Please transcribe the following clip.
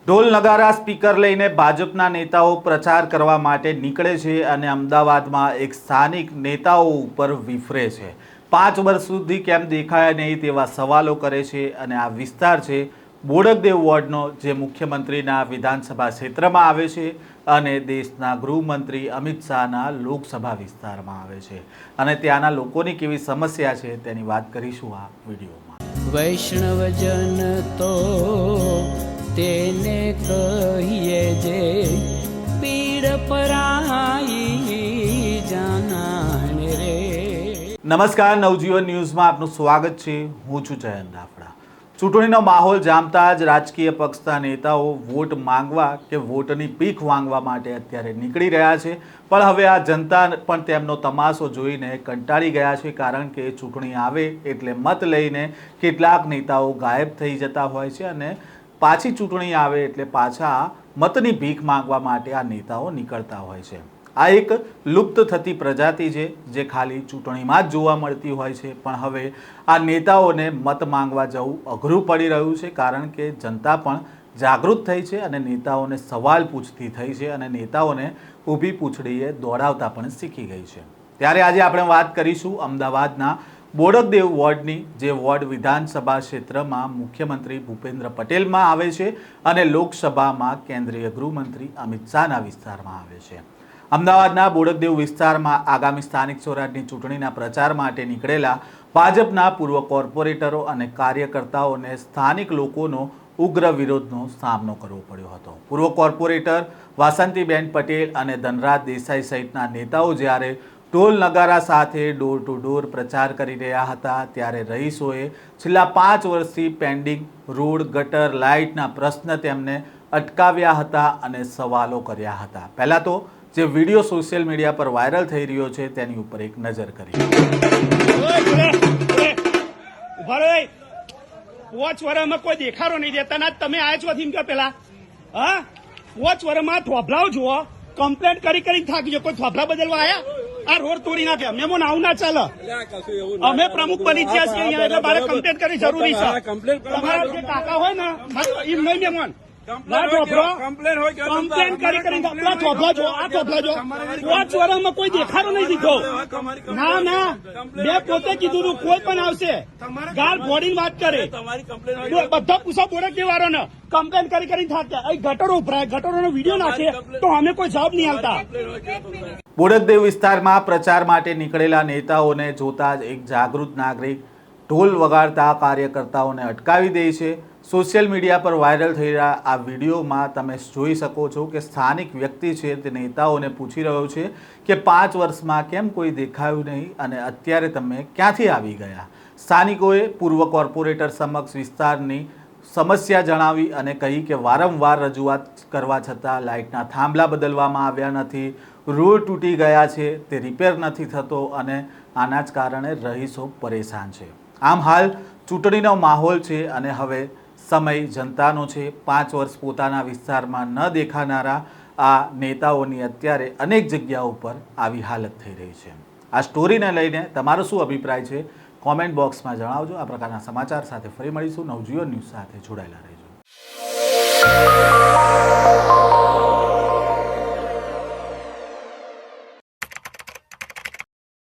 ઢોલ નગારા સ્પીકર લઈને ભાજપના નેતાઓ પ્રચાર કરવા માટે નીકળે છે અને અમદાવાદમાં એક સ્થાનિક નેતાઓ ઉપર વિફરે છે। 5 વર્ષ સુધી કેમ દેખાયા નહીં તેવા સવાલો કરે છે અને આ વિસ્તાર છે બોડકદેવ વોર્ડનો, જે મુખ્યમંત્રીના વિધાનસભા ક્ષેત્રમાં આવે છે અને દેશના ગૃહમંત્રી અમિત શાહના લોકસભા વિસ્તારમાં આવે છે અને ત્યાંના લોકોની કેવી સમસ્યા છે તેની વાત કરીશું આ વિડીયોમાં। વૈષ્ણવજન તો તેને કહીએ જે પીડ પરાઈ જાનાને રે। નમસ્કાર, નવજીવન ન્યૂઝમાં આપનું સ્વાગત છે। હું છું જયંત રાફડા। ચૂંટણીનો માહોલ જામતા જ રાજકીય પક્ષના નેતાઓ વોટ માંગવા કે વોટની ભીખ માંગવા માટે અત્યારે નીકળી રહ્યા છે, પણ હવે આ જનતા પણ તેમનો તમાશો જોઈને કંટાળી ગયા છે, કારણ કે ચૂંટણી આવે એટલે મત લઈને કેટલાક નેતાઓ ગાયબ થઈ જતા હોય છે અને પાછી ચૂંટણી આવે એટલે પાછા મતની ભીખ માંગવા માટે આ નેતાઓ નીકળતા હોય છે। આ એક લુપ્ત થતી પ્રજાતિ છે જે ખાલી ચૂંટણીમાં જ જોવા મળતી હોય છે, પણ હવે આ નેતાઓને મત માંગવા જવું અઘરું પડી રહ્યું છે, કારણ કે જનતા પણ જાગૃત થઈ છે અને નેતાઓને સવાલ પૂછતી થઈ છે અને નેતાઓને ઊભી પૂંછડીએ દોડાવતા પણ શીખી ગઈ છે। ત્યારે આજે આપણે વાત કરીશું અમદાવાદના બોડકદેવ વોર્ડની, જે વોર્ડ વિધાનસભા ક્ષેત્રમાં મુખ્યમંત્રી ભૂપેન્દ્ર પટેલમાં આવે છે અને લોકસભામાં કેન્દ્રીય ગૃહમંત્રી અમિત શાહના વિસ્તારમાં આવે છે। અમદાવાદના બોડકદેવ વિસ્તારમાં આગામી સ્થાનિક સ્વરાજની ચૂંટણીના પ્રચાર માટે નીકળેલા ભાજપના પૂર્વ કોર્પોરેટરો અને કાર્યકર્તાઓને સ્થાનિક લોકોનો ઉગ્ર વિરોધનો સામનો કરવો પડ્યો હતો। પૂર્વ કોર્પોરેટર વાસંતીબેન પટેલ અને ધનરાજ દેસાઈ સહિતના નેતાઓ જ્યારે ઢોલ નગારા સાથે ડોર ટુ ડોર પ્રચાર કરી રહ્યા હતા, ત્યારે રહીશોએ છેલ્લા 5 વર્ષથી પેન્ડિંગ રોડ, ગટર, લાઇટના પ્રશ્ન તેમને અટકાવ્યા હતા અને સવાલો કર્યા હતા। પહેલાં તો જે વિડીયો સોશિયલ મીડિયા પર વાયરલ થઈ રહ્યો છે તેની ઉપર એક નજર કરીએ। વોચ વરમાં કોઈ દેખાડો નહીં દેતા ના, તમે આયા છો થીમ કે પેલા હા વોચ વરમાં થોભલાઓ જુઓ, કમ્પ્લેન્ટ કરી થાકી જો, કોઈ થોભલા બદલવા આયા? આ રોડ તોડી નાખ્યા, મેમો આવું ના ચાલે। અમે પ્રમુખ બની ગયા છીએ અહીંયા, એટલે મારે કમ્પ્લેન્ટ કરવી જરૂરી છે। તમારા જે કાકા હોય ને એમ નહીં મેમોન કોઈ દેખાડો નહીં દીધો। ના ના, મેં પોતે કીધું કોઈ પણ આવશે ગાળ ફોડીને વાત કરે, બધા પૂછો બોડકદેવ વાળાને કમ્પ્લેન કરી થાક્યા। ગટરો ઉભરાય, ગટરોનો વિડીયો નાખે તો અમે કોઈ જવાબ નહીં આપતા। બોડકદેવ વિસ્તારમાં પ્રચાર માટે નીકળેલા નેતાઓને જોતા જ એક જાગૃત નાગરિક ઢોલ વગાડતા કાર્યકર્તાઓને અટકાવી દે છે। સોશિયલ મીડિયા પર વાયરલ થઈ રહ્યા આ વિડીયોમાં તમે જોઈ શકો છો કે સ્થાનિક વ્યક્તિ છે તે નેતાઓને પૂછી રહ્યો છે કે 5 વર્ષમાં કેમ કોઈ દેખાયું નહીં અને અત્યારે તમે ક્યાંથી આવી ગયા। સ્થાનિકોએ પૂર્વ કોર્પોરેટર સમક્ષ વિસ્તારની સમસ્યા જણાવી અને કહી કે વારંવાર રજૂઆત કરવા છતાં લાઇટના થાંભલા બદલવામાં આવ્યા નથી, રોડ તૂટી ગયા છે, તે રિપેર નથી થતો અને આના જ કારણે રહીશો પરેશાન છે। આમ હાલ ચૂંટણીનો માહોલ છે અને હવે સમય જનતાનો છે। 5 વર્ષ પોતાના વિસ્તારમાં ન દેખાનારા આ નેતાઓની અત્યારે અનેક જગ્યાઓ પર આવી હાલત થઈ રહી છે। આ સ્ટોરીને લઈને તમારો શું અભિપ્રાય છે કોમેન્ટ બોક્સમાં જણાવજો। આ પ્રકારના સમાચાર સાથે ફરી મળીશું। નવજીવન ન્યૂઝ સાથે જોડાયેલા રહેજો।